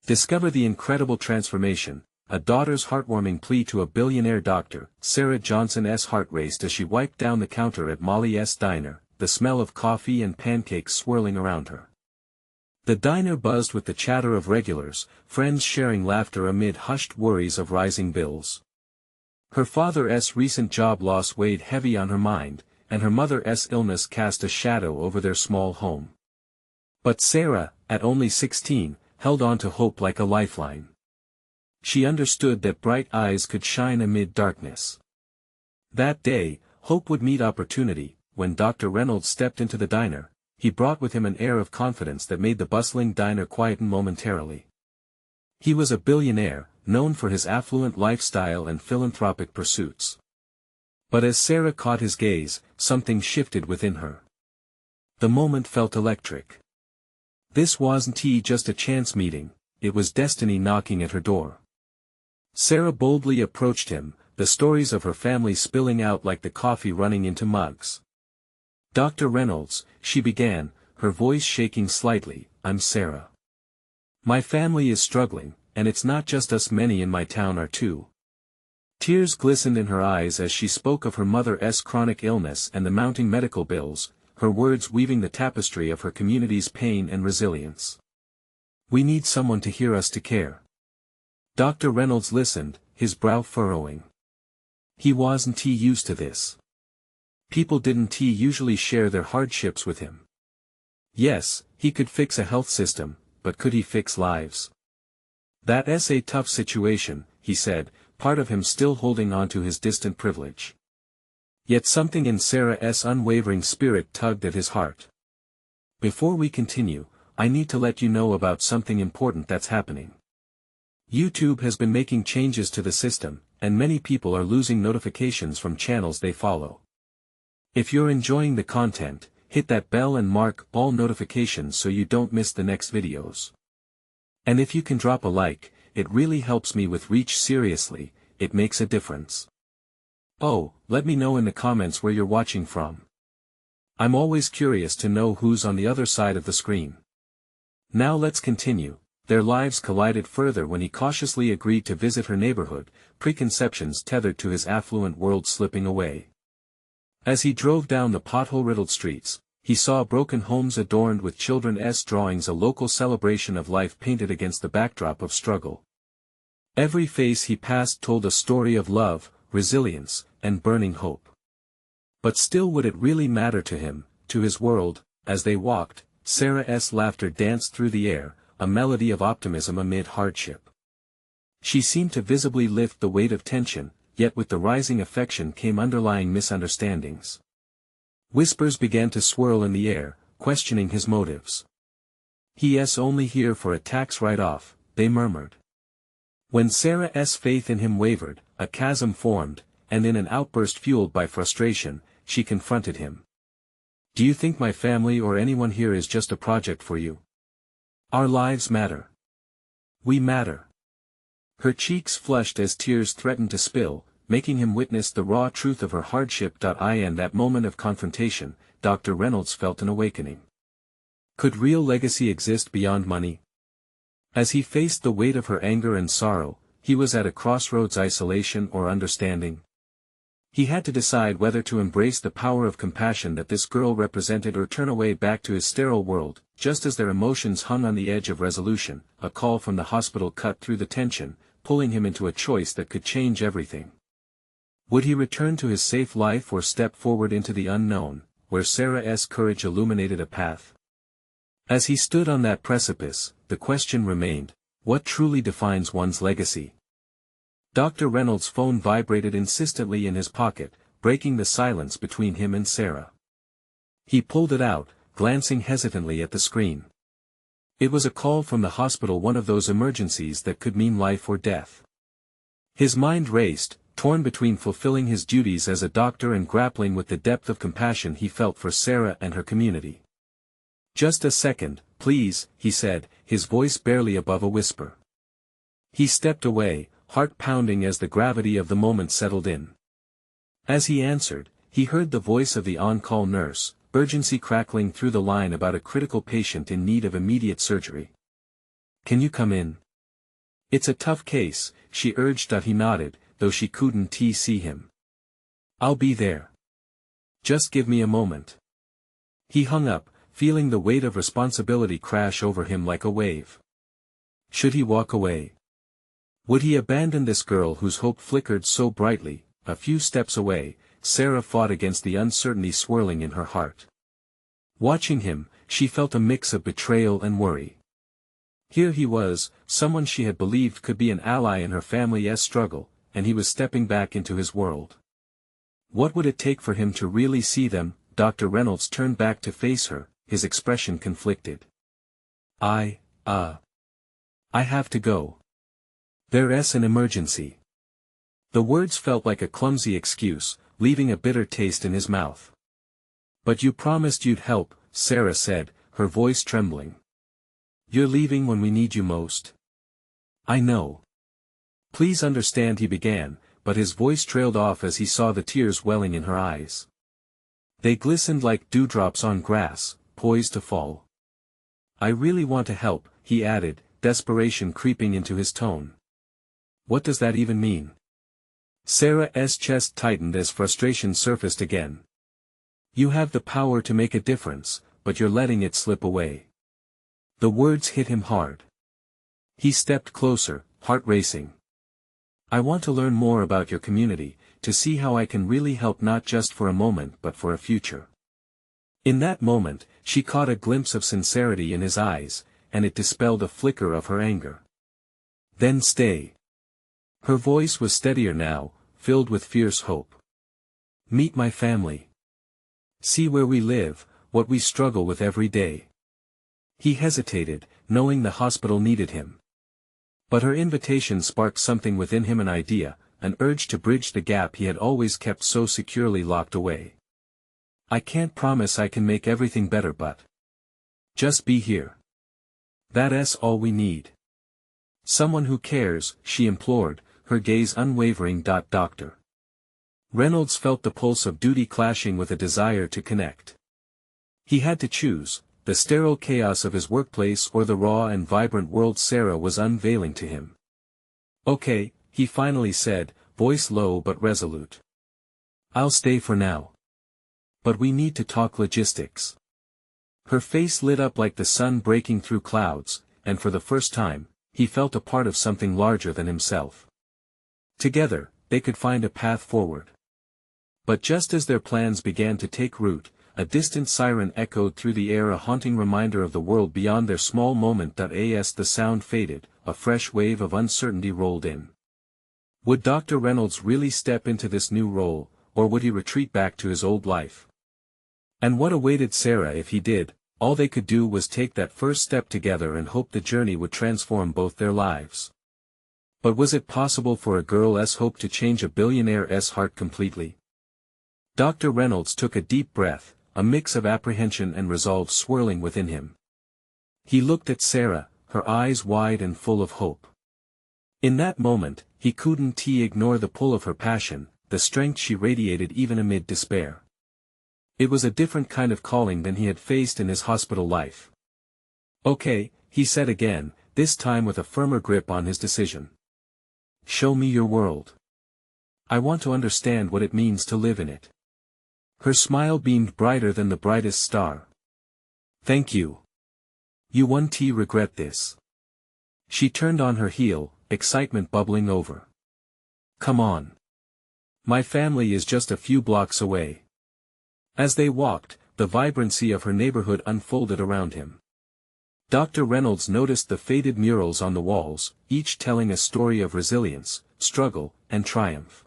Discover the incredible transformation, a daughter's heartwarming plea to a billionaire doctor. Sarah Johnson's heart raced as she wiped down the counter at Molly's diner, the smell of coffee and pancakes swirling around her. The diner buzzed with the chatter of regulars, friends sharing laughter amid hushed worries of rising bills. Her father's recent job loss weighed heavy on her mind, and her mother's illness cast a shadow over their small home. But Sarah, at only 16, held on to hope like a lifeline. She understood that bright eyes could shine amid darkness. That day, hope would meet opportunity. When Dr. Reynolds stepped into the diner, he brought with him an air of confidence that made the bustling diner quieten momentarily. He was a billionaire, known for his affluent lifestyle and philanthropic pursuits. But as Sarah caught his gaze, something shifted within her. The moment felt electric. This wasn't just a chance meeting, it was destiny knocking at her door. Sarah boldly approached him, the stories of her family spilling out like the coffee running into mugs. "Dr. Reynolds," she began, her voice shaking slightly, "I'm Sarah. My family is struggling, and it's not just us, many in my town are too." Tears glistened in her eyes as she spoke of her mother's chronic illness and the mounting medical bills, her words weaving the tapestry of her community's pain and resilience. "We need someone to hear us, to care." Dr. Reynolds listened, his brow furrowing. He wasn't used to this. People didn't usually share their hardships with him. Yes, he could fix a health system, but could he fix lives? "That's a tough situation," he said, part of him still holding on to his distant privilege. Yet something in Sarah's unwavering spirit tugged at his heart. "Before we continue, I need to let you know about something important that's happening. YouTube has been making changes to the system, and many people are losing notifications from channels they follow. If you're enjoying the content, hit that bell and mark all notifications so you don't miss the next videos. And if you can drop a like, it really helps me with reach. Seriously, it makes a difference. Oh, let me know in the comments where you're watching from. I'm always curious to know who's on the other side of the screen." Now let's continue. Their lives collided further when he cautiously agreed to visit her neighborhood, preconceptions tethered to his affluent world slipping away. As he drove down the pothole-riddled streets, he saw broken homes adorned with children's drawings, a local celebration of life painted against the backdrop of struggle. Every face he passed told a story of love, resilience, and burning hope. But still, would it really matter to him, to his world? As they walked, Sarah's laughter danced through the air, a melody of optimism amid hardship. She seemed to visibly lift the weight of tension, yet with the rising affection came underlying misunderstandings. Whispers began to swirl in the air, questioning his motives. "He's only here for a tax write-off," they murmured. When Sarah's faith in him wavered, a chasm formed, and in an outburst fueled by frustration, she confronted him. "Do you think my family or anyone here is just a project for you? Our lives matter. We matter." Her cheeks flushed as tears threatened to spill, making him witness the raw truth of her hardship. In that moment of confrontation, Dr. Reynolds felt an awakening. Could real legacy exist beyond money? As he faced the weight of her anger and sorrow, he was at a crossroads: isolation or understanding. He had to decide whether to embrace the power of compassion that this girl represented or turn away back to his sterile world. Just as their emotions hung on the edge of resolution, a call from the hospital cut through the tension, pulling him into a choice that could change everything. Would he return to his safe life or step forward into the unknown, where Sarah's courage illuminated a path? As he stood on that precipice, the question remained: what truly defines one's legacy? Dr. Reynolds' phone vibrated insistently in his pocket, breaking the silence between him and Sarah. He pulled it out, glancing hesitantly at the screen. It was a call from the hospital, one of those emergencies that could mean life or death. His mind raced, torn between fulfilling his duties as a doctor and grappling with the depth of compassion he felt for Sarah and her community. "Just a second, please," he said, his voice barely above a whisper. He stepped away, heart pounding as the gravity of the moment settled in. As he answered, he heard the voice of the on-call nurse, urgency crackling through the line about a critical patient in need of immediate surgery. "Can you come in?" It's a tough case, she urged. He nodded, though she couldn't see him. I'll be there. Just give me a moment. He hung up, feeling the weight of responsibility crash over him like a wave. Should he walk away? Would he abandon this girl whose hope flickered so brightly? A few steps away, Sarah fought against the uncertainty swirling in her heart. Watching him, she felt a mix of betrayal and worry. Here he was, someone she had believed could be an ally in her family's struggle, and he was stepping back into his world. What would it take for him to really see them? Dr. Reynolds turned back to face her, his expression conflicted. I have to go. There's an emergency. The words felt like a clumsy excuse, leaving a bitter taste in his mouth. But you promised you'd help, Sarah said, her voice trembling. You're leaving when we need you most. I know. Please understand, he began, but his voice trailed off as he saw the tears welling in her eyes. They glistened like dewdrops on grass, poised to fall. I really want to help, he added, desperation creeping into his tone. What does that even mean? Sarah's chest tightened as frustration surfaced again. You have the power to make a difference, but you're letting it slip away. The words hit him hard. He stepped closer, heart racing. I want to learn more about your community, to see how I can really help, not just for a moment but for a future. In that moment, she caught a glimpse of sincerity in his eyes, and it dispelled a flicker of her anger. Then stay. Her voice was steadier now, filled with fierce hope. Meet my family. See where we live, what we struggle with every day. He hesitated, knowing the hospital needed him. But her invitation sparked something within him, an idea, an urge to bridge the gap he had always kept so securely locked away. I can't promise I can make everything better, but just be here. That's all we need. Someone who cares, she implored, her gaze unwavering. Dr. Reynolds felt the pulse of duty clashing with a desire to connect. He had to choose, the sterile chaos of his workplace or the raw and vibrant world Sarah was unveiling to him. Okay, he finally said, voice low but resolute. I'll stay for now. But we need to talk logistics. Her face lit up like the sun breaking through clouds, and for the first time, he felt a part of something larger than himself. Together, they could find a path forward. But just as their plans began to take root, a distant siren echoed through the air, a haunting reminder of the world beyond their small moment. As the sound faded, a fresh wave of uncertainty rolled in. Would Dr. Reynolds really step into this new role, or would he retreat back to his old life? And what awaited Sarah if he did? All they could do was take that first step together and hope the journey would transform both their lives. But was it possible for a girl's hope to change a billionaire's heart completely? Dr. Reynolds took a deep breath, a mix of apprehension and resolve swirling within him. He looked at Sarah, her eyes wide and full of hope. In that moment, he couldn't ignore the pull of her passion, the strength she radiated even amid despair. It was a different kind of calling than he had faced in his hospital life. Okay, he said again, this time with a firmer grip on his decision. Show me your world. I want to understand what it means to live in it. Her smile beamed brighter than the brightest star. Thank you. You won't regret this. She turned on her heel, excitement bubbling over. Come on. My family is just a few blocks away. As they walked, the vibrancy of her neighborhood unfolded around him. Dr. Reynolds noticed the faded murals on the walls, each telling a story of resilience, struggle, and triumph.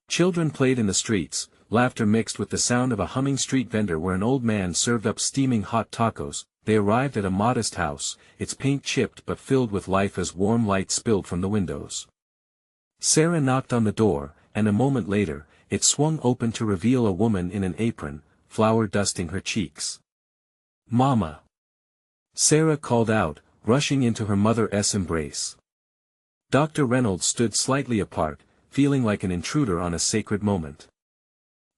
Children played in the streets, laughter mixed with the sound of a humming street vendor where an old man served up steaming hot tacos. They arrived at a modest house, its paint chipped but filled with life as warm light spilled from the windows. Sarah knocked on the door, and a moment later, it swung open to reveal a woman in an apron, flour dusting her cheeks. Mama! Sarah called out, rushing into her mother's embrace. Dr. Reynolds stood slightly apart, feeling like an intruder on a sacred moment.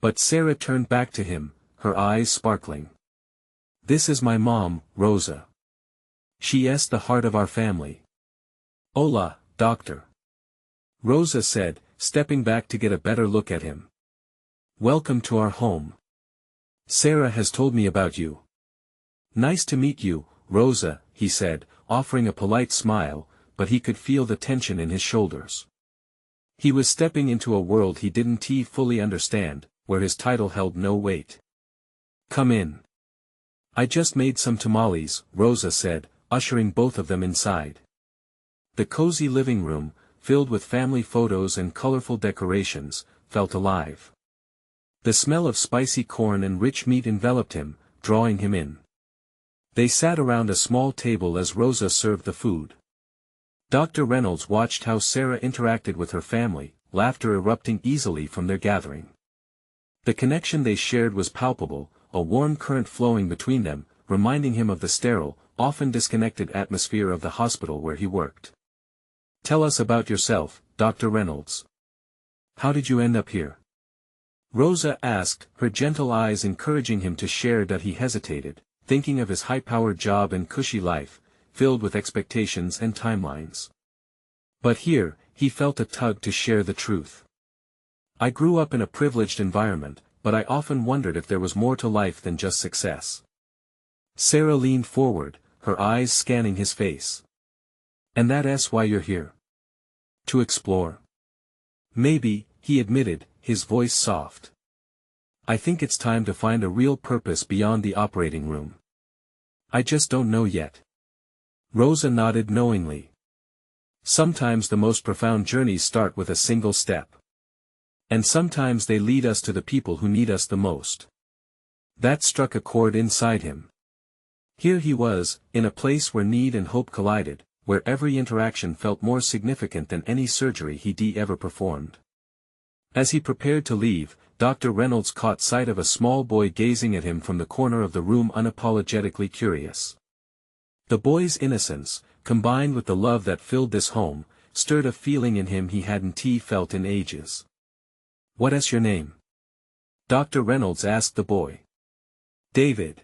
But Sarah turned back to him, her eyes sparkling. This is my mom, Rosa. She's the heart of our family. Hola, doctor," Rosa said, stepping back to get a better look at him. "Welcome to our home. Sarah has told me about you." "Nice to meet you, Rosa," he said, offering a polite smile, but he could feel the tension in his shoulders. He was stepping into a world he didn't fully understand, where his title held no weight. "Come in. I just made some tamales," Rosa said, ushering both of them inside. The cozy living room, filled with family photos and colorful decorations, felt alive. The smell of spicy corn and rich meat enveloped him, drawing him in. They sat around a small table as Rosa served the food. Dr. Reynolds watched how Sarah interacted with her family, laughter erupting easily from their gathering. The connection they shared was palpable, a warm current flowing between them, reminding him of the sterile, often disconnected atmosphere of the hospital where he worked. "Tell us about yourself, Dr. Reynolds. How did you end up here?" Rosa asked, her gentle eyes encouraging him to share. That he hesitated, thinking of his high-powered job and cushy life, filled with expectations and timelines. But here, he felt a tug to share the truth. "I grew up in a privileged environment, but I often wondered if there was more to life than just success." Sarah leaned forward, her eyes scanning his face. "And that's why you're here? To explore?" "Maybe," he admitted, his voice soft. "I think it's time to find a real purpose beyond the operating room. I just don't know yet." Rosa nodded knowingly. "Sometimes the most profound journeys start with a single step. And sometimes they lead us to the people who need us the most." That struck a chord inside him. Here he was, in a place where need and hope collided, where every interaction felt more significant than any surgery he'd ever performed. As he prepared to leave, Dr. Reynolds caught sight of a small boy gazing at him from the corner of the room, unapologetically curious. The boy's innocence, combined with the love that filled this home, stirred a feeling in him he hadn't felt in ages. "What's your name?" Dr. Reynolds asked the boy. "David,"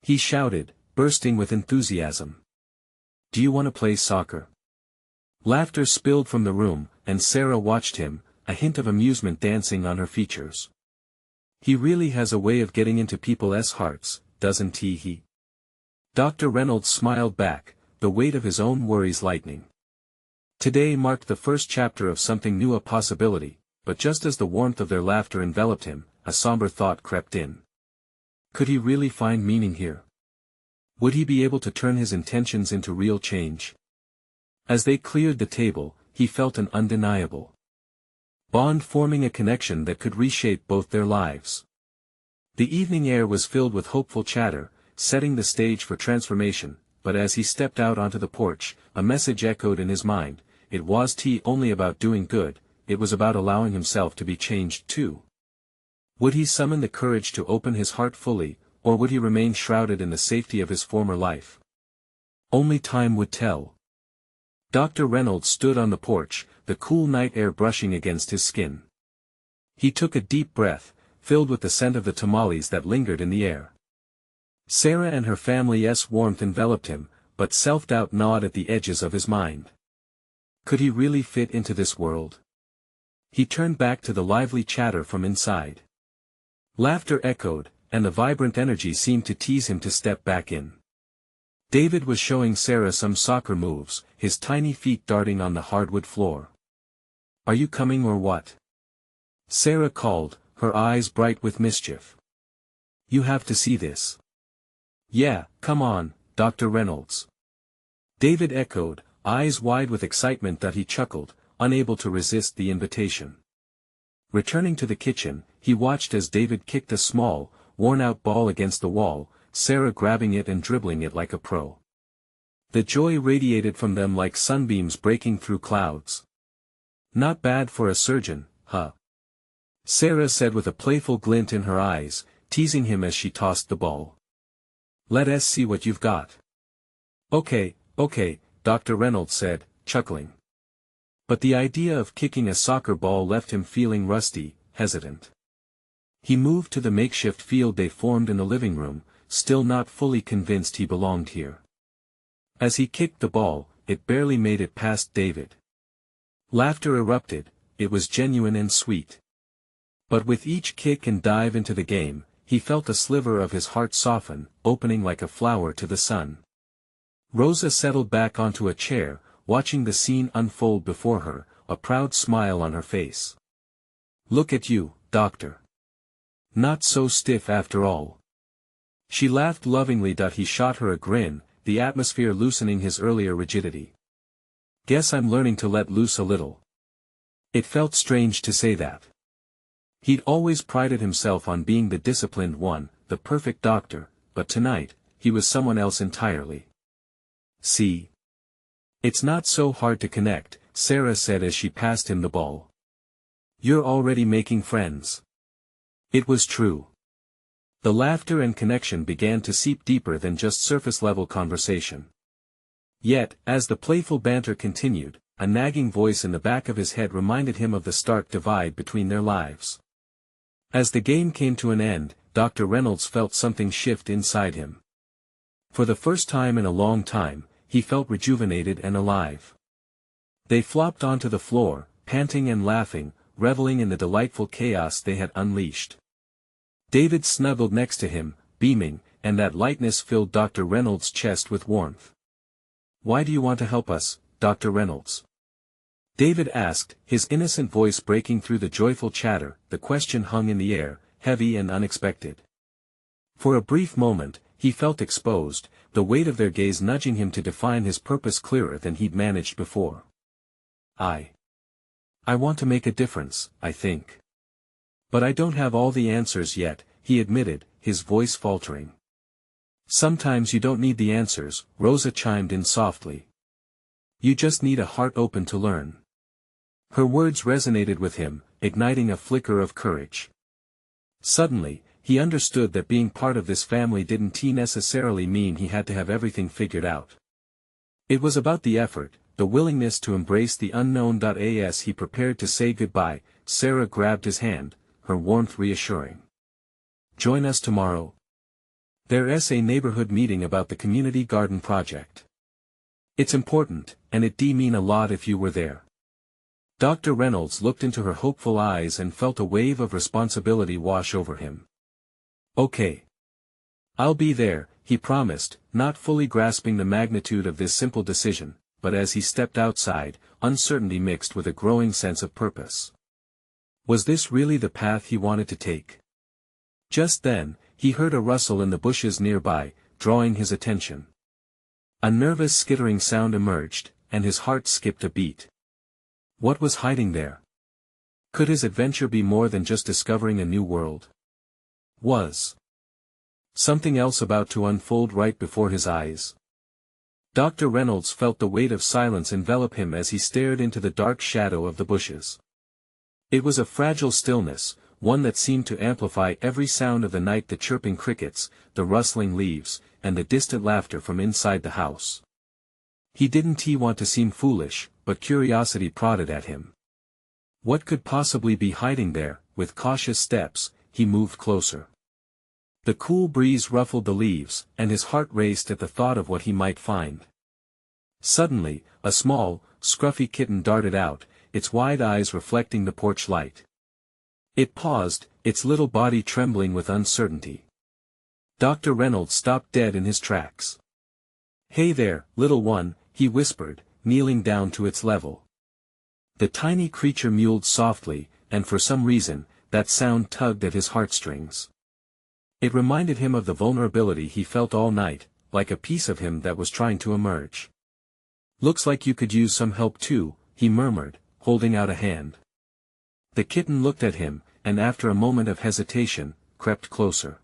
he shouted, bursting with enthusiasm. "Do you want to play soccer?" Laughter spilled from the room, and Sarah watched him, a hint of amusement dancing on her features. "He really has a way of getting into people's hearts, doesn't he?" Dr. Reynolds smiled back, the weight of his own worries lightening. Today marked the first chapter of something new, a possibility, but just as the warmth of their laughter enveloped him, a somber thought crept in. Could he really find meaning here? Would he be able to turn his intentions into real change? As they cleared the table, he felt an undeniable bond forming, a connection that could reshape both their lives. The evening air was filled with hopeful chatter, setting the stage for transformation, but as he stepped out onto the porch, a message echoed in his mind: it wasn't only about doing good, it was about allowing himself to be changed too. Would he summon the courage to open his heart fully, or would he remain shrouded in the safety of his former life? Only time would tell. Dr. Reynolds stood on the porch, the cool night air brushing against his skin. He took a deep breath, filled with the scent of the tamales that lingered in the air. Sarah and her family's warmth enveloped him, but self-doubt gnawed at the edges of his mind. Could he really fit into this world? He turned back to the lively chatter from inside. Laughter echoed, and the vibrant energy seemed to tease him to step back in. David was showing Sarah some soccer moves, his tiny feet darting on the hardwood floor. "Are you coming or what?" Sarah called, her eyes bright with mischief. "You have to see this." "Yeah, come on, Dr. Reynolds." David echoed, eyes wide with excitement. That he chuckled, unable to resist the invitation. Returning to the kitchen, he watched as David kicked a small, worn-out ball against the wall, Sarah grabbing it and dribbling it like a pro. The joy radiated from them like sunbeams breaking through clouds. "Not bad for a surgeon, huh?" Sarah said with a playful glint in her eyes, teasing him as she tossed the ball. "Let's see what you've got." Okay, Dr. Reynolds said, chuckling. But the idea of kicking a soccer ball left him feeling rusty, hesitant. He moved to the makeshift field they formed in the living room, still not fully convinced he belonged here. As he kicked the ball, it barely made it past David. Laughter erupted, it was genuine and sweet. But with each kick and dive into the game, he felt a sliver of his heart soften, opening like a flower to the sun. Rosa settled back onto a chair, watching the scene unfold before her, a proud smile on her face. "Look at you, Doctor. Not so stiff after all." She laughed lovingly. He shot her a grin, the atmosphere loosening his earlier rigidity. "Guess I'm learning to let loose a little." It felt strange to say that. He'd always prided himself on being the disciplined one, the perfect doctor, but tonight, he was someone else entirely. "See? It's not so hard to connect," Sarah said as she passed him the ball. "You're already making friends." It was true. The laughter and connection began to seep deeper than just surface-level conversation. Yet, as the playful banter continued, a nagging voice in the back of his head reminded him of the stark divide between their lives. As the game came to an end, Dr. Reynolds felt something shift inside him. For the first time in a long time, he felt rejuvenated and alive. They flopped onto the floor, panting and laughing, reveling in the delightful chaos they had unleashed. David snuggled next to him, beaming, and that lightness filled Dr. Reynolds' chest with warmth. "Why do you want to help us, Dr. Reynolds?" David asked, his innocent voice breaking through the joyful chatter. The question hung in the air, heavy and unexpected. For a brief moment, he felt exposed, the weight of their gaze nudging him to define his purpose clearer than he'd managed before. I want to make a difference, I think. But I don't have all the answers yet," he admitted, his voice faltering. "Sometimes you don't need the answers," Rosa chimed in softly. "You just need a heart open to learn." Her words resonated with him, igniting a flicker of courage. Suddenly, he understood that being part of this family didn't necessarily mean he had to have everything figured out. It was about the effort, the willingness to embrace the unknown. As he prepared to say goodbye, Sarah grabbed his hand, her warmth reassuring. "Join us tomorrow. There's a neighborhood meeting about the community garden project. It's important, and it'd mean a lot if you were there." Dr. Reynolds looked into her hopeful eyes and felt a wave of responsibility wash over him. "Okay. I'll be there," he promised, not fully grasping the magnitude of this simple decision, but as he stepped outside, uncertainty mixed with a growing sense of purpose. Was this really the path he wanted to take? Just then, he heard a rustle in the bushes nearby, drawing his attention. A nervous skittering sound emerged, and his heart skipped a beat. What was hiding there? Could his adventure be more than just discovering a new world? Was something else about to unfold right before his eyes? Dr. Reynolds felt the weight of silence envelop him as he stared into the dark shadow of the bushes. It was a fragile stillness, one that seemed to amplify every sound of the night: the chirping crickets, the rustling leaves, and the distant laughter from inside the house. He didn't want to seem foolish, but curiosity prodded at him. What could possibly be hiding there? With cautious steps, he moved closer. The cool breeze ruffled the leaves, and his heart raced at the thought of what he might find. Suddenly, a small, scruffy kitten darted out, its wide eyes reflecting the porch light. It paused, its little body trembling with uncertainty. Dr. Reynolds stopped dead in his tracks. "Hey there, little one," he whispered, kneeling down to its level. The tiny creature mewed softly, and for some reason, that sound tugged at his heartstrings. It reminded him of the vulnerability he felt all night, like a piece of him that was trying to emerge. "Looks like you could use some help too," he murmured, holding out a hand. The kitten looked at him, and after a moment of hesitation, crept closer.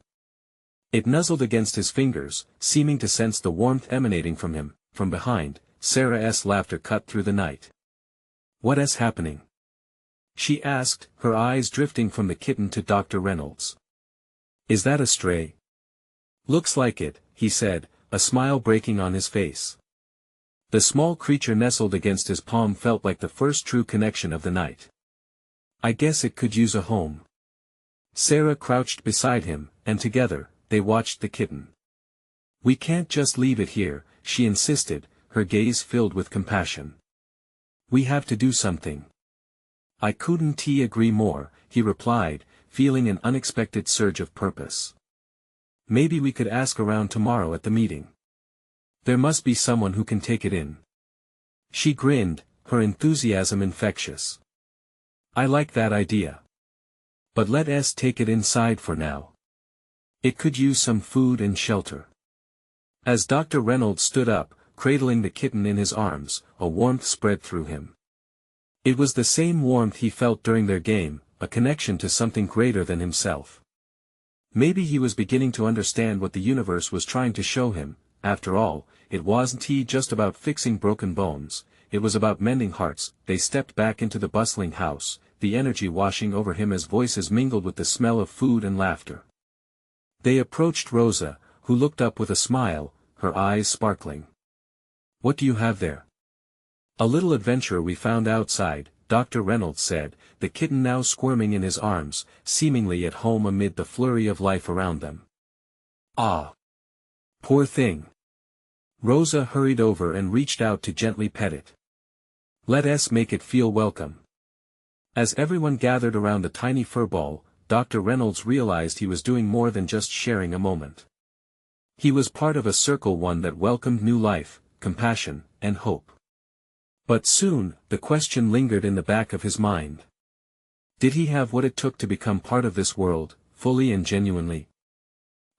It nuzzled against his fingers, seeming to sense the warmth emanating from him. From behind, Sarah's laughter cut through the night. "What's happening?" she asked, her eyes drifting from the kitten to Dr. Reynolds. "Is that a stray?" "Looks like it," he said, a smile breaking on his face. The small creature nestled against his palm felt like the first true connection of the night. "I guess it could use a home." Sarah crouched beside him, and together, they watched the kitten. "We can't just leave it here," she insisted, her gaze filled with compassion. "We have to do something." "I couldn't agree more," he replied, feeling an unexpected surge of purpose. "Maybe we could ask around tomorrow at the meeting. There must be someone who can take it in." She grinned, her enthusiasm infectious. "I like that idea. But let us take it inside for now. It could use some food and shelter." As Dr. Reynolds stood up, cradling the kitten in his arms, a warmth spread through him. It was the same warmth he felt during their game, a connection to something greater than himself. Maybe he was beginning to understand what the universe was trying to show him. After all, it wasn't just about fixing broken bones, it was about mending hearts. They stepped back into the bustling house, the energy washing over him as voices mingled with the smell of food and laughter. They approached Rosa, who looked up with a smile, her eyes sparkling. "What do you have there?" "A little adventure we found outside," Dr. Reynolds said, the kitten now squirming in his arms, seemingly at home amid the flurry of life around them. "Ah! Poor thing." Rosa hurried over and reached out to gently pet it. "Let us make it feel welcome." As everyone gathered around the tiny furball, Dr. Reynolds realized he was doing more than just sharing a moment. He was part of a circle, one that welcomed new life, compassion, and hope. But soon, the question lingered in the back of his mind. Did he have what it took to become part of this world, fully and genuinely?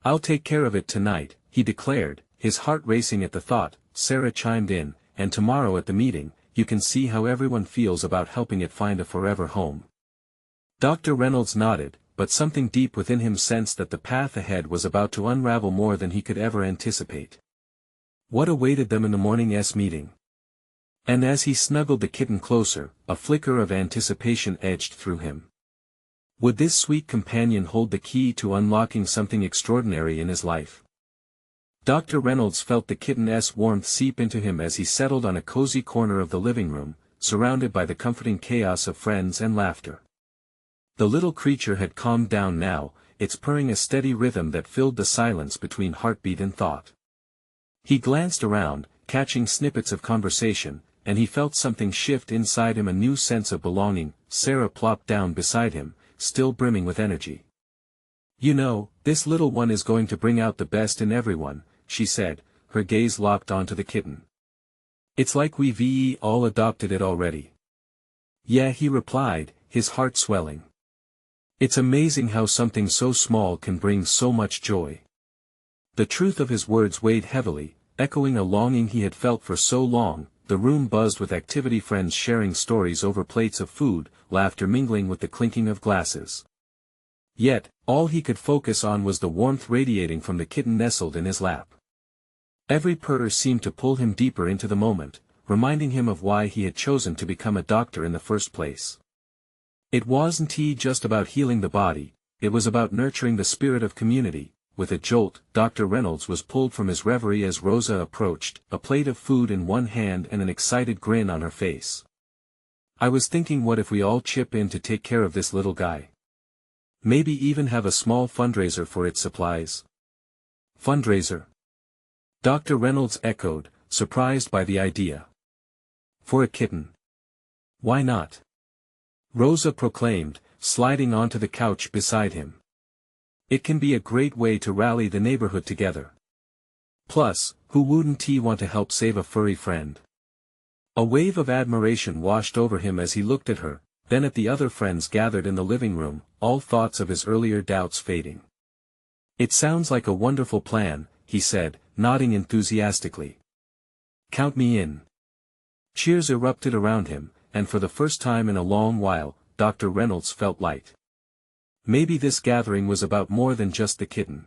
"I'll take care of it tonight," he declared, his heart racing at the thought. Sarah chimed in, "And tomorrow at the meeting, you can see how everyone feels about helping it find a forever home." Dr. Reynolds nodded, but something deep within him sensed that the path ahead was about to unravel more than he could ever anticipate. What awaited them in the morning's meeting? And as he snuggled the kitten closer, a flicker of anticipation edged through him. Would this sweet companion hold the key to unlocking something extraordinary in his life? Dr. Reynolds felt the kitten's warmth seep into him as he settled on a cozy corner of the living room, surrounded by the comforting chaos of friends and laughter. The little creature had calmed down now, its purring a steady rhythm that filled the silence between heartbeat and thought. He glanced around, catching snippets of conversation, and he felt something shift inside him, a new sense of belonging. Sarah plopped down beside him, still brimming with energy. "You know, this little one is going to bring out the best in everyone," she said, her gaze locked onto the kitten. "It's like we've all adopted it already." "Yeah," he replied, his heart swelling. "It's amazing how something so small can bring so much joy." The truth of his words weighed heavily, echoing a longing he had felt for so long. The room buzzed with activity, friends sharing stories over plates of food, laughter mingling with the clinking of glasses. Yet, all he could focus on was the warmth radiating from the kitten nestled in his lap. Every purr seemed to pull him deeper into the moment, reminding him of why he had chosen to become a doctor in the first place. It wasn't just about healing the body, it was about nurturing the spirit of community. With a jolt, Dr. Reynolds was pulled from his reverie as Rosa approached, a plate of food in one hand and an excited grin on her face. "I was thinking, what if we all chip in to take care of this little guy? Maybe even have a small fundraiser for its supplies." "Fundraiser?" Dr. Reynolds echoed, surprised by the idea. "For a kitten? Why not?" Rosa proclaimed, sliding onto the couch beside him. "It can be a great way to rally the neighborhood together. Plus, who wouldn't want to help save a furry friend?" A wave of admiration washed over him as he looked at her, then at the other friends gathered in the living room, all thoughts of his earlier doubts fading. "It sounds like a wonderful plan," he said, nodding enthusiastically. "Count me in." Cheers erupted around him, and for the first time in a long while, Dr. Reynolds felt light. Maybe this gathering was about more than just the kitten.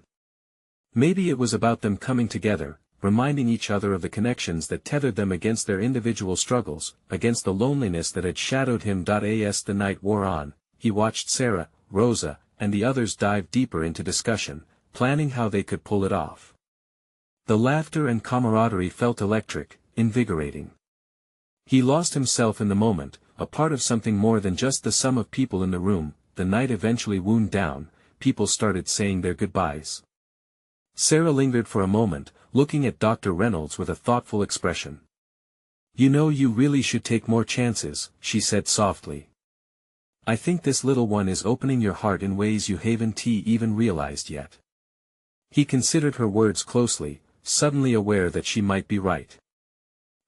Maybe it was about them coming together, reminding each other of the connections that tethered them against their individual struggles, against the loneliness that had shadowed him. As the night wore on, he watched Sarah, Rosa, and the others dive deeper into discussion, planning how they could pull it off. The laughter and camaraderie felt electric, invigorating. He lost himself in the moment, a part of something more than just the sum of people in the room. The night eventually wound down, people started saying their goodbyes. Sarah lingered for a moment, looking at Dr. Reynolds with a thoughtful expression. You know, you really should take more chances, she said softly. I think this little one is opening your heart in ways you haven't even realized yet. He considered her words closely, suddenly aware that she might be right.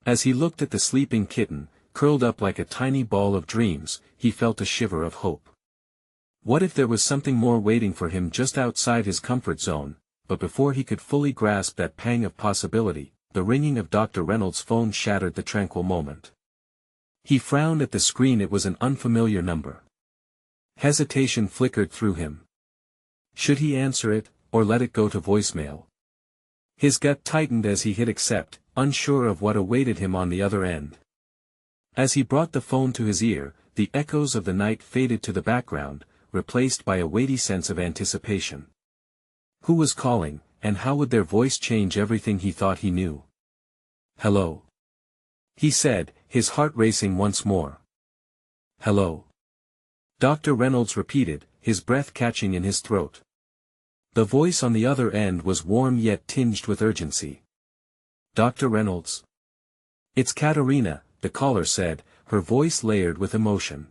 As he looked at the sleeping kitten, curled up like a tiny ball of dreams, he felt a shiver of hope. What if there was something more waiting for him just outside his comfort zone? But before he could fully grasp that pang of possibility, the ringing of Dr. Reynolds' phone shattered the tranquil moment. He frowned at the screen. It was an unfamiliar number. Hesitation flickered through him. Should he answer it, or let it go to voicemail? His gut tightened as he hit accept, unsure of what awaited him on the other end. As he brought the phone to his ear, the echoes of the night faded to the background, replaced by a weighty sense of anticipation. Who was calling, and how would their voice change everything he thought he knew? Hello, he said, his heart racing once more. Hello, Dr. Reynolds repeated, his breath catching in his throat. The voice on the other end was warm yet tinged with urgency. Dr. Reynolds? It's Katerina, the caller said, her voice layered with emotion.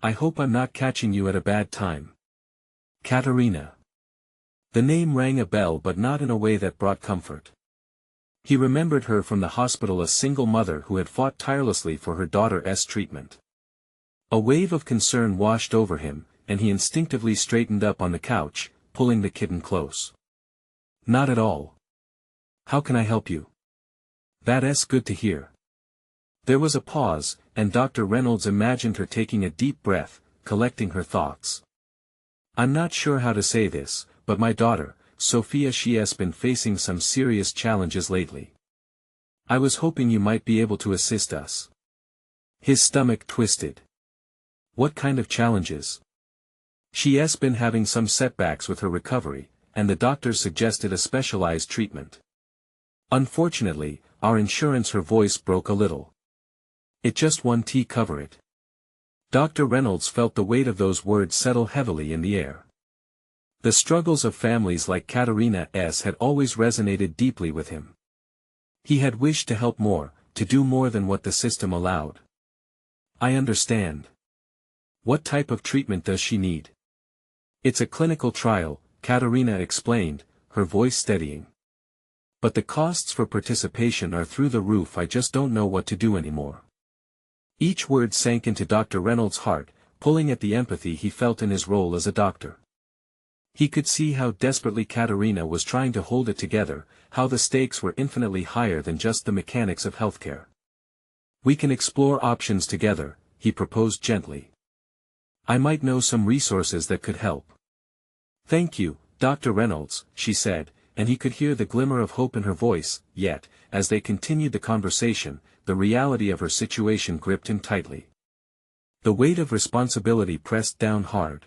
I hope I'm not catching you at a bad time. Katerina. The name rang a bell, but not in a way that brought comfort. He remembered her from the hospital, a single mother who had fought tirelessly for her daughter's treatment. A wave of concern washed over him, and he instinctively straightened up on the couch, pulling the kitten close. Not at all. How can I help you? That's good to hear. There was a pause, and Dr. Reynolds imagined her taking a deep breath, collecting her thoughts. I'm not sure how to say this, but my daughter, Sophia, she's been facing some serious challenges lately. I was hoping you might be able to assist us. His stomach twisted. What kind of challenges? She's been having some setbacks with her recovery, and the doctors suggested a specialized treatment. Unfortunately, our insurance. Her voice broke a little. It just won't cover it. Dr. Reynolds felt the weight of those words settle heavily in the air. The struggles of families like Katerina's had always resonated deeply with him. He had wished to help more, to do more than what the system allowed. I understand. What type of treatment does she need? It's a clinical trial, Katerina explained, her voice steadying. But the costs for participation are through the roof. I just don't know what to do anymore. Each word sank into Dr. Reynolds' heart, pulling at the empathy he felt in his role as a doctor. He could see how desperately Katerina was trying to hold it together, how the stakes were infinitely higher than just the mechanics of healthcare. We can explore options together, he proposed gently. I might know some resources that could help. Thank you, Dr. Reynolds, she said, and he could hear the glimmer of hope in her voice, yet, as they continued the conversation, the reality of her situation gripped him tightly. The weight of responsibility pressed down hard.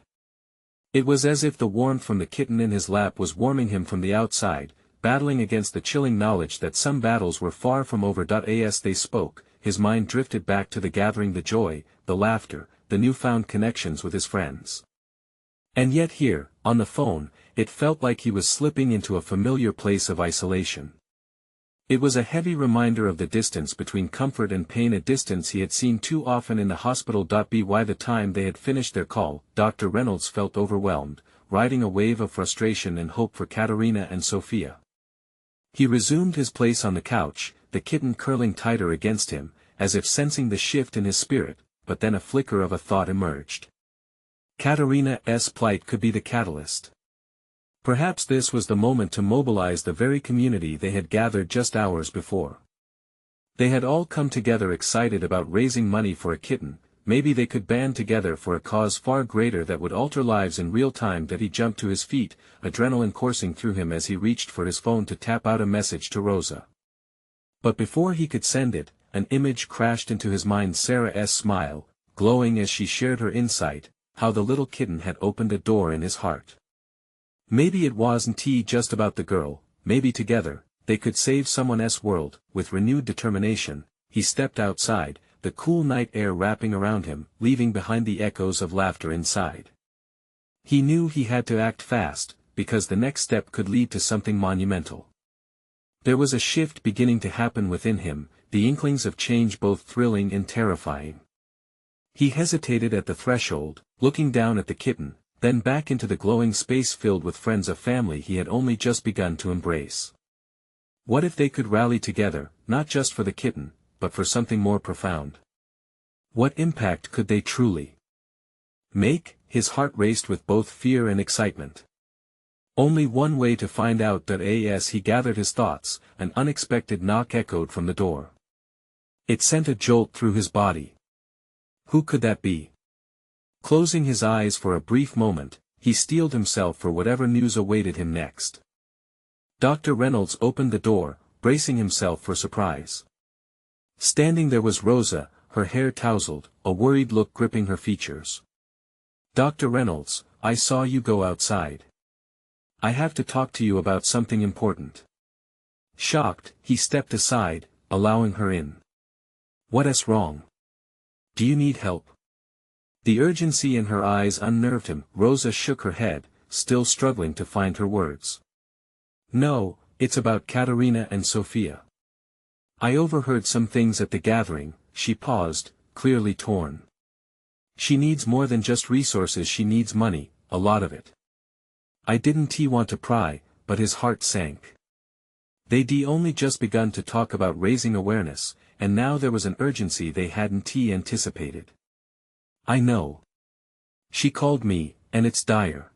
It was as if the warmth from the kitten in his lap was warming him from the outside, battling against the chilling knowledge that some battles were far from over. As they spoke, his mind drifted back to the gathering, the joy, the laughter, the newfound connections with his friends. And yet here, on the phone, it felt like he was slipping into a familiar place of isolation. It was a heavy reminder of the distance between comfort and pain, a distance he had seen too often in the hospital. By the time they had finished their call, Dr. Reynolds felt overwhelmed, riding a wave of frustration and hope for Katerina and Sophia. He resumed his place on the couch, the kitten curling tighter against him, as if sensing the shift in his spirit, but then a flicker of a thought emerged. Katerina's plight could be the catalyst. Perhaps this was the moment to mobilize the very community they had gathered just hours before. They had all come together excited about raising money for a kitten. Maybe they could band together for a cause far greater that would alter lives in real time. That he jumped to his feet, adrenaline coursing through him as he reached for his phone to tap out a message to Rosa. But before he could send it, an image crashed into his mind, Sarah's smile, glowing as she shared her insight, how the little kitten had opened a door in his heart. Maybe it wasn't just about the girl, maybe together, they could save someone's world. With renewed determination, he stepped outside, the cool night air wrapping around him, leaving behind the echoes of laughter inside. He knew he had to act fast, because the next step could lead to something monumental. There was a shift beginning to happen within him, the inklings of change both thrilling and terrifying. He hesitated at the threshold, looking down at the kitten, then back into the glowing space filled with friends of family he had only just begun to embrace. What if they could rally together, not just for the kitten, but for something more profound? What impact could they truly make? His heart raced with both fear and excitement. Only one way to find out. As he gathered his thoughts, an unexpected knock echoed from the door. It sent a jolt through his body. Who could that be? Closing his eyes for a brief moment, he steeled himself for whatever news awaited him next. Dr. Reynolds opened the door, bracing himself for surprise. Standing there was Rosa, her hair tousled, a worried look gripping her features. "Dr. Reynolds, I saw you go outside. I have to talk to you about something important." Shocked, he stepped aside, allowing her in. "What's wrong? Do you need help?" The urgency in her eyes unnerved him. Rosa shook her head, still struggling to find her words. "No, it's about Katerina and Sophia. I overheard some things at the gathering." She paused, clearly torn. "She needs more than just resources, she needs money, a lot of it." I didn't want to pry, but his heart sank. They'd only just begun to talk about raising awareness, and now there was an urgency they hadn't anticipated. "I know. She called me, and it's dire.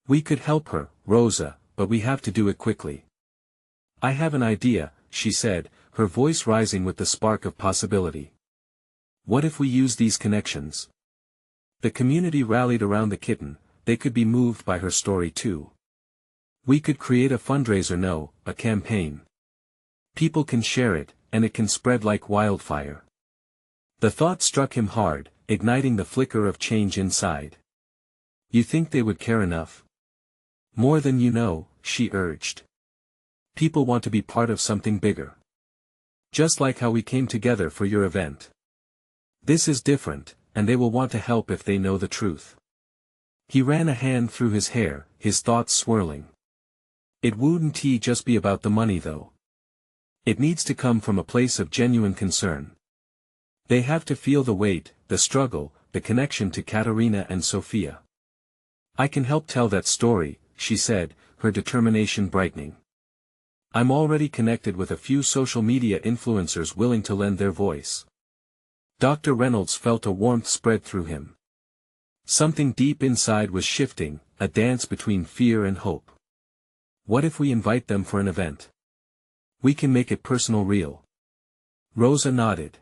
We could help her, Rosa, but we have to do it quickly." "I have an idea," she said, her voice rising with the spark of possibility. "What if we use these connections?" The community rallied around the kitten. They could be moved by her story too. "We could create a fundraiser, no, a campaign. People can share it, and it can spread like wildfire." The thought struck him hard, igniting the flicker of change inside. "You think they would care enough?" "More than you know," she urged. "People want to be part of something bigger. Just like how we came together for your event. This is different, and they will want to help if they know the truth." He ran a hand through his hair, his thoughts swirling. "It wouldn't just be about the money though. It needs to come from a place of genuine concern. They have to feel the weight, the struggle, the connection to Katerina and Sophia." "I can help tell that story," she said, her determination brightening. "I'm already connected with a few social media influencers willing to lend their voice." Dr. Reynolds felt a warmth spread through him. Something deep inside was shifting, a dance between fear and hope. "What if we invite them for an event? We can make it personal, real." Rosa nodded.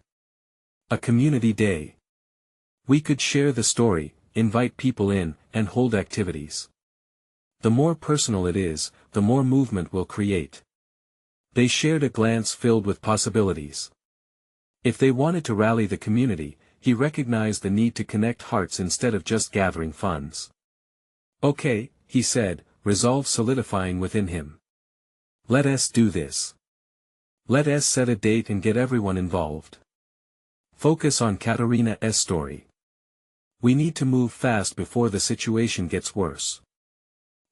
"A community day. We could share the story, invite people in, and hold activities. The more personal it is, the more movement we'll create." They shared a glance filled with possibilities. If they wanted to rally the community, he recognized the need to connect hearts instead of just gathering funds. "Okay," he said, resolve solidifying within him. "Let us do this. Let us set a date and get everyone involved. Focus on Katerina's story. We need to move fast before the situation gets worse."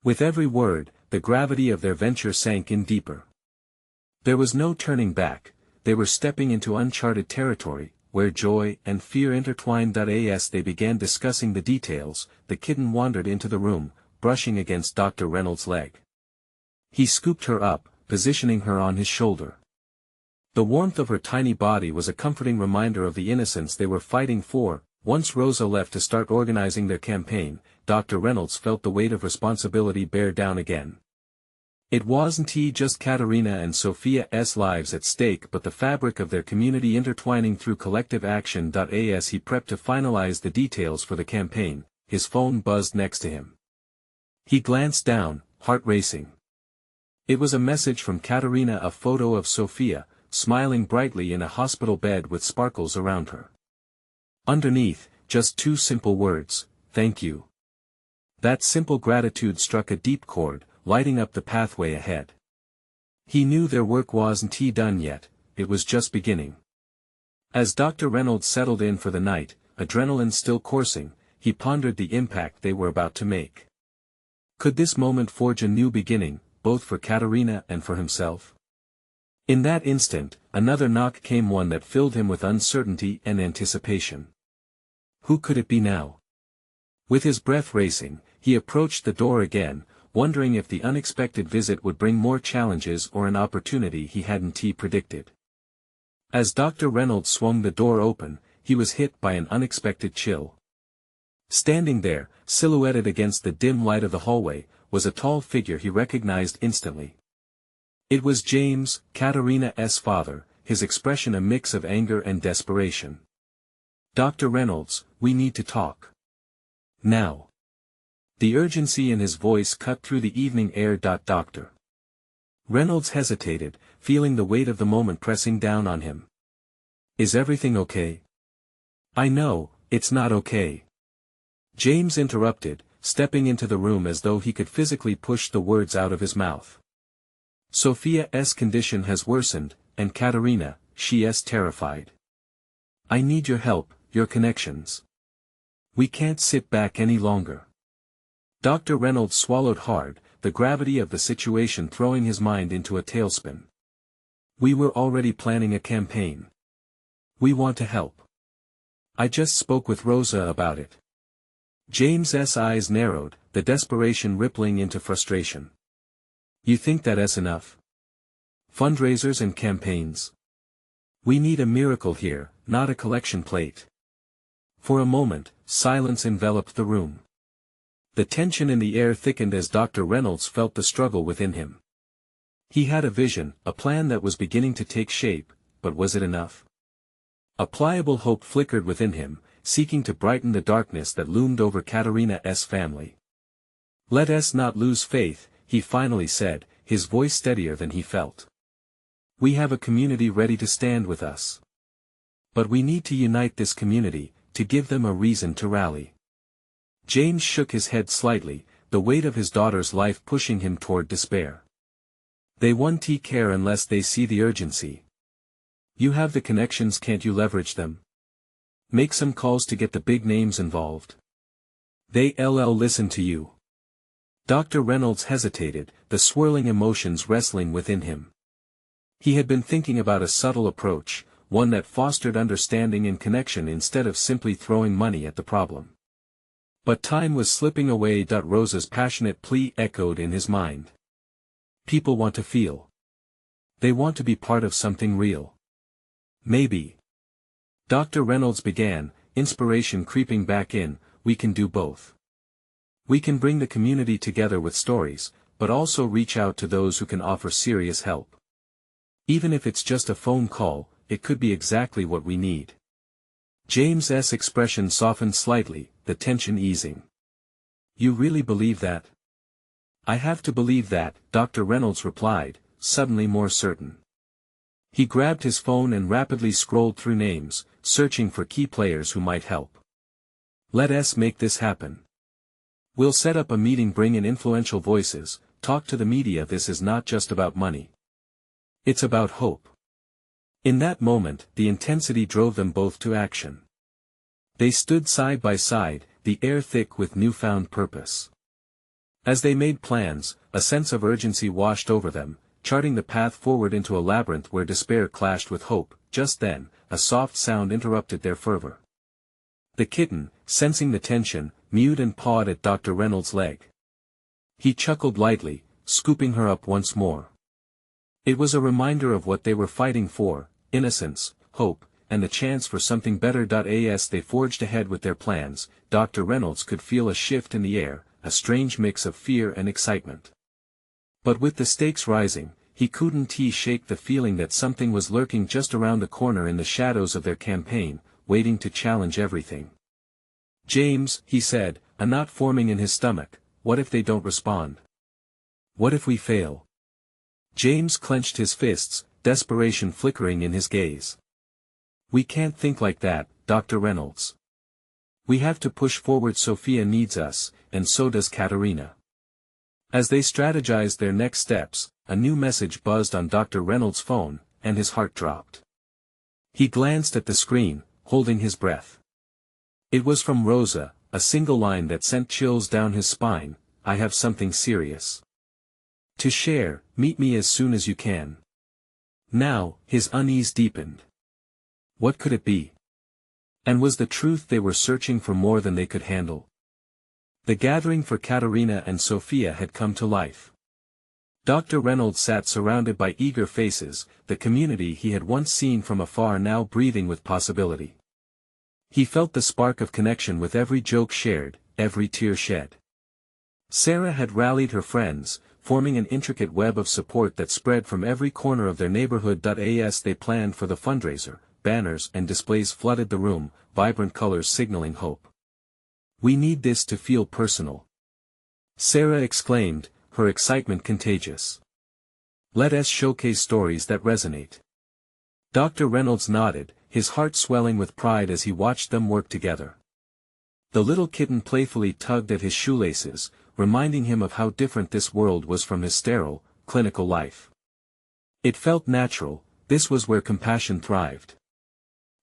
With every word, the gravity of their venture sank in deeper. There was no turning back. They were stepping into uncharted territory, where joy and fear intertwined. As they began discussing the details, the kitten wandered into the room, brushing against Dr. Reynolds' leg. He scooped her up, positioning her on his shoulder. The warmth of her tiny body was a comforting reminder of the innocence they were fighting for. Once Rosa left to start organizing their campaign, Dr. Reynolds felt the weight of responsibility bear down again. It wasn't just Katerina and Sophia's lives at stake but the fabric of their community intertwining through collective action. As he prepped to finalize the details for the campaign, his phone buzzed next to him. He glanced down, heart racing. It was a message from Katerina, a photo of Sophia, smiling brightly in a hospital bed with sparkles around her. Underneath, just two simple words, "Thank you." That simple gratitude struck a deep chord, lighting up the pathway ahead. He knew their work wasn't done yet, it was just beginning. As Dr. Reynolds settled in for the night, adrenaline still coursing, he pondered the impact they were about to make. Could this moment forge a new beginning, both for Katerina and for himself? In that instant, another knock came, one that filled him with uncertainty and anticipation. Who could it be now? With his breath racing, he approached the door again, wondering if the unexpected visit would bring more challenges or an opportunity he hadn't predicted. As Dr. Reynolds swung the door open, he was hit by an unexpected chill. Standing there, silhouetted against the dim light of the hallway, was a tall figure he recognized instantly. It was James, Katerina's father, his expression a mix of anger and desperation. "Dr. Reynolds, we need to talk. Now." The urgency in his voice cut through the evening air. Dr. Reynolds hesitated, feeling the weight of the moment pressing down on him. "Is everything okay?" "I know, it's not okay." James interrupted, stepping into the room as though he could physically push the words out of his mouth. "Sophia's condition has worsened, and Katerina, she's terrified. I need your help, your connections. We can't sit back any longer." Dr. Reynolds swallowed hard, the gravity of the situation throwing his mind into a tailspin. "We were already planning a campaign. We want to help. I just spoke with Rosa about it." James's eyes narrowed, the desperation rippling into frustration. "You think that's enough? Fundraisers and campaigns? We need a miracle here, not a collection plate." For a moment, silence enveloped the room. The tension in the air thickened as Dr. Reynolds felt the struggle within him. He had a vision, a plan that was beginning to take shape, but was it enough? A pliable hope flickered within him, seeking to brighten the darkness that loomed over Katerina's family. "Let us not lose faith," he finally said, his voice steadier than he felt. "We have a community ready to stand with us. But we need to unite this community, to give them a reason to rally." James shook his head slightly, the weight of his daughter's life pushing him toward despair. "They won't care unless they see the urgency. You have the connections, can't you leverage them? Make some calls to get the big names involved. They'll listen to you." Dr. Reynolds hesitated, the swirling emotions wrestling within him. He had been thinking about a subtle approach, one that fostered understanding and connection instead of simply throwing money at the problem. But time was slipping away. Rosa's passionate plea echoed in his mind. "People want to feel. They want to be part of something real. Maybe." Dr. Reynolds began, inspiration creeping back in, "We can do both. We can bring the community together with stories, but also reach out to those who can offer serious help. Even if it's just a phone call, it could be exactly what we need." James's expression softened slightly, the tension easing. "You really believe that?" "I have to believe that," Dr. Reynolds replied, suddenly more certain. He grabbed his phone and rapidly scrolled through names, searching for key players who might help. "Let us make this happen. We'll set up a meeting, bring in influential voices, talk to the media. This is not just about money. It's about hope." In that moment, the intensity drove them both to action. They stood side by side, the air thick with newfound purpose. As they made plans, a sense of urgency washed over them, charting the path forward into a labyrinth where despair clashed with hope. Just then, a soft sound interrupted their fervor. The kitten, sensing the tension, mewed and pawed at Dr. Reynolds' leg. He chuckled lightly, scooping her up once more. It was a reminder of what they were fighting for: innocence, hope, and the chance for something better. As they forged ahead with their plans, Dr. Reynolds could feel a shift in the air, a strange mix of fear and excitement. But with the stakes rising, he couldn't shake the feeling that something was lurking just around the corner in the shadows of their campaign, waiting to challenge everything. "James," he said, a knot forming in his stomach, "what if they don't respond? What if we fail?" James clenched his fists, desperation flickering in his gaze. "We can't think like that, Dr. Reynolds. We have to push forward. Sophia needs us, and so does Katerina." As they strategized their next steps, a new message buzzed on Dr. Reynolds' phone, and his heart dropped. He glanced at the screen, holding his breath. It was from Rosa, a single line that sent chills down his spine: "I have something serious to share, meet me as soon as you can." Now, his unease deepened. What could it be? And was the truth they were searching for more than they could handle? The gathering for Katerina and Sophia had come to life. Dr. Reynolds sat surrounded by eager faces, the community he had once seen from afar now breathing with possibility. He felt the spark of connection with every joke shared, every tear shed. Sarah had rallied her friends, forming an intricate web of support that spread from every corner of their neighborhood. As they planned for the fundraiser, banners and displays flooded the room, vibrant colors signaling hope. "We need this to feel personal," Sarah exclaimed, her excitement contagious. "Let us showcase stories that resonate." Dr. Reynolds nodded, his heart swelling with pride as he watched them work together. The little kitten playfully tugged at his shoelaces, reminding him of how different this world was from his sterile, clinical life. It felt natural, this was where compassion thrived.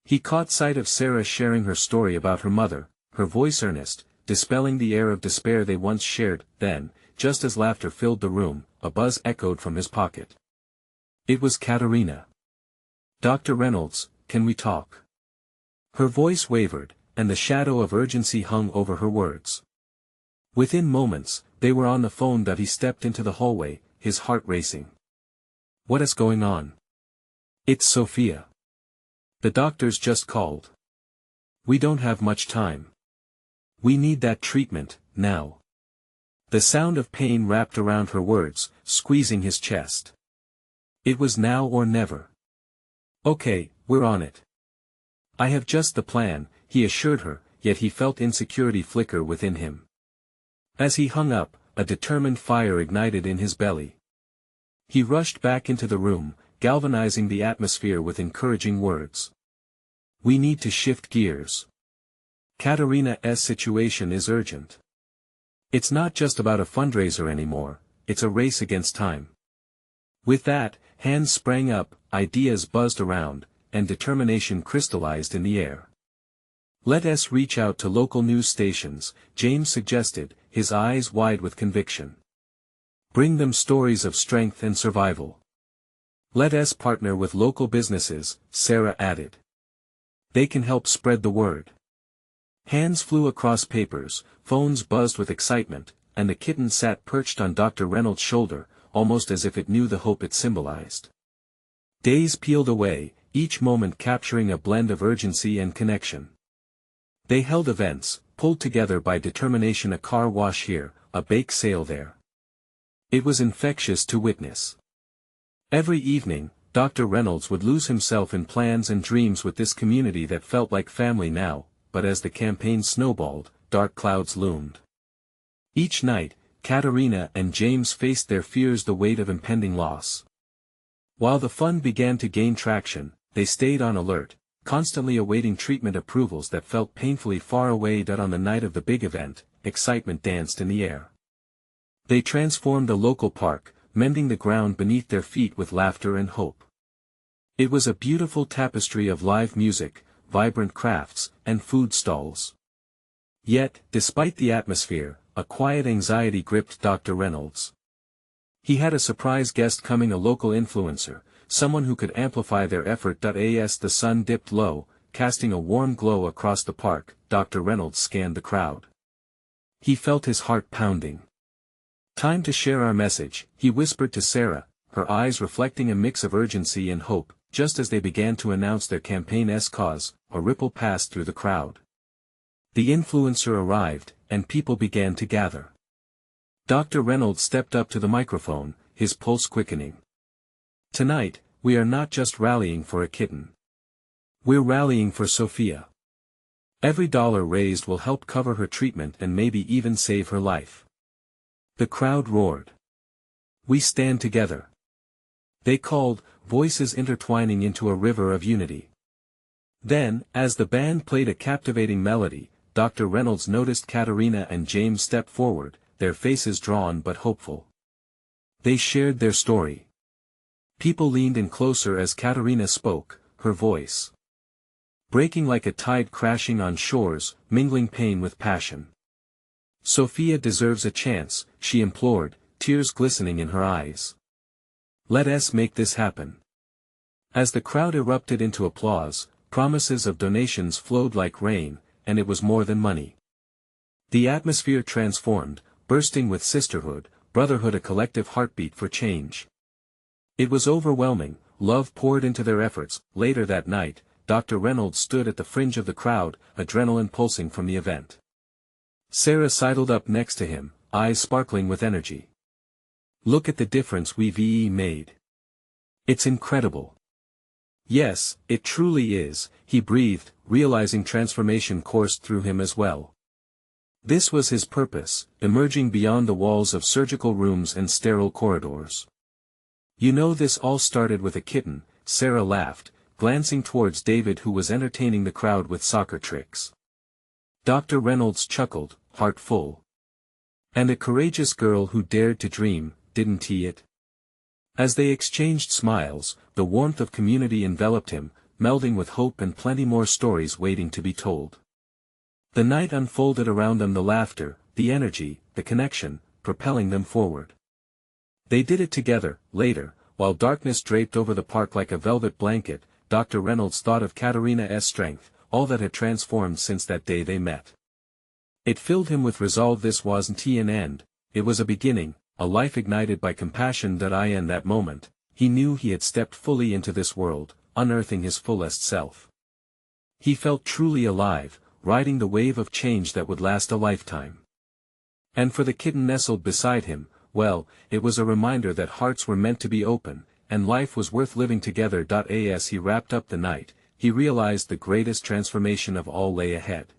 He caught sight of Sarah sharing her story about her mother, her voice earnest, dispelling the air of despair they once shared. Then, just as laughter filled the room, a buzz echoed from his pocket. It was Katerina. "Dr. Reynolds, can we talk?" Her voice wavered, and the shadow of urgency hung over her words. Within moments, they were on the phone. He stepped into the hallway, his heart racing. "What is going on?" "It's Sophia. The doctors just called. We don't have much time. We need that treatment, now." The sound of pain wrapped around her words, squeezing his chest. It was now or never. "Okay, we're on it. I have just the plan," he assured her, yet he felt insecurity flicker within him. As he hung up, a determined fire ignited in his belly. He rushed back into the room, galvanizing the atmosphere with encouraging words. "We need to shift gears. Katerina's situation is urgent. It's not just about a fundraiser anymore, it's a race against time." With that, hands sprang up, ideas buzzed around, and determination crystallized in the air. "Let us reach out to local news stations," James suggested, his eyes wide with conviction. "Bring them stories of strength and survival." "Let us partner with local businesses," Sarah added. "They can help spread the word." Hands flew across papers, phones buzzed with excitement, and the kitten sat perched on Dr. Reynolds' shoulder, almost as if it knew the hope it symbolized. Days peeled away, each moment capturing a blend of urgency and connection. They held events, pulled together by determination, a car wash here, a bake sale there. It was infectious to witness. Every evening, Dr. Reynolds would lose himself in plans and dreams with this community that felt like family now, but as the campaign snowballed, dark clouds loomed. Each night, Katerina and James faced their fears, the weight of impending loss. While the fund began to gain traction, they stayed on alert, constantly awaiting treatment approvals that felt painfully far away. On the night of the big event, excitement danced in the air. They transformed a local park, mending the ground beneath their feet with laughter and hope. It was a beautiful tapestry of live music, vibrant crafts, and food stalls. Yet, despite the atmosphere, a quiet anxiety gripped Dr. Reynolds. He had a surprise guest coming, a local influencer, someone who could amplify their effort. As the sun dipped low, casting a warm glow across the park, Dr. Reynolds scanned the crowd. He felt his heart pounding. "Time to share our message," he whispered to Sarah, her eyes reflecting a mix of urgency and hope. Just as they began to announce their campaign's cause, a ripple passed through the crowd. The influencer arrived, and people began to gather. Dr. Reynolds stepped up to the microphone, his pulse quickening. "Tonight, we are not just rallying for a kitten. We're rallying for Sophia. Every dollar raised will help cover her treatment and maybe even save her life." The crowd roared. "We stand together," they called, voices intertwining into a river of unity. Then, as the band played a captivating melody, Dr. Reynolds noticed Katerina and James step forward, their faces drawn but hopeful. They shared their story. People leaned in closer as Katerina spoke, her voice breaking like a tide crashing on shores, mingling pain with passion. "Sophia deserves a chance," she implored, tears glistening in her eyes. "Let us make this happen." As the crowd erupted into applause, promises of donations flowed like rain, and it was more than money. The atmosphere transformed, bursting with sisterhood, brotherhood, a collective heartbeat for change. It was overwhelming, love poured into their efforts. Later that night, Dr. Reynolds stood at the fringe of the crowd, adrenaline pulsing from the event. Sarah sidled up next to him, eyes sparkling with energy. "Look at the difference we've made. It's incredible." "Yes, it truly is," he breathed, realizing transformation coursed through him as well. This was his purpose, emerging beyond the walls of surgical rooms and sterile corridors. "You know, this all started with a kitten," Sarah laughed, glancing towards David, who was entertaining the crowd with soccer tricks. Dr. Reynolds chuckled, heart full. "And a courageous girl who dared to dream, didn't he it?" As they exchanged smiles, the warmth of community enveloped him, melding with hope and plenty more stories waiting to be told. The night unfolded around them, the laughter, the energy, the connection, propelling them forward. They did it together. Later, while darkness draped over the park like a velvet blanket, Dr. Reynolds thought of Katarina's strength, all that had transformed since that day they met. It filled him with resolve. This wasn't an end, it was a beginning, a life ignited by compassion. In that moment, he knew he had stepped fully into this world, unearthing his fullest self. He felt truly alive, riding the wave of change that would last a lifetime. And for the kitten nestled beside him, well, it was a reminder that hearts were meant to be open, and life was worth living together. As he wrapped up the night, he realized the greatest transformation of all lay ahead.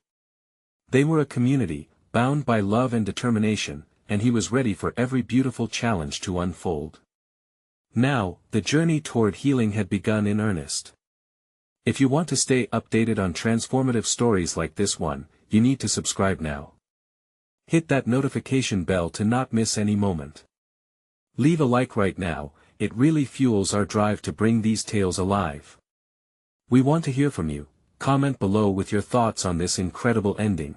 They were a community, bound by love and determination, and he was ready for every beautiful challenge to unfold. Now, the journey toward healing had begun in earnest. If you want to stay updated on transformative stories like this one, you need to subscribe now. Hit that notification bell to not miss any moment. Leave a like right now, it really fuels our drive to bring these tales alive. We want to hear from you. Comment below with your thoughts on this incredible ending.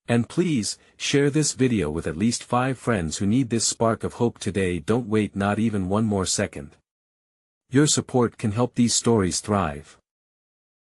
And please, share this video with at least 5 friends who need this spark of hope today. Don't wait not even one more second. Your support can help these stories thrive.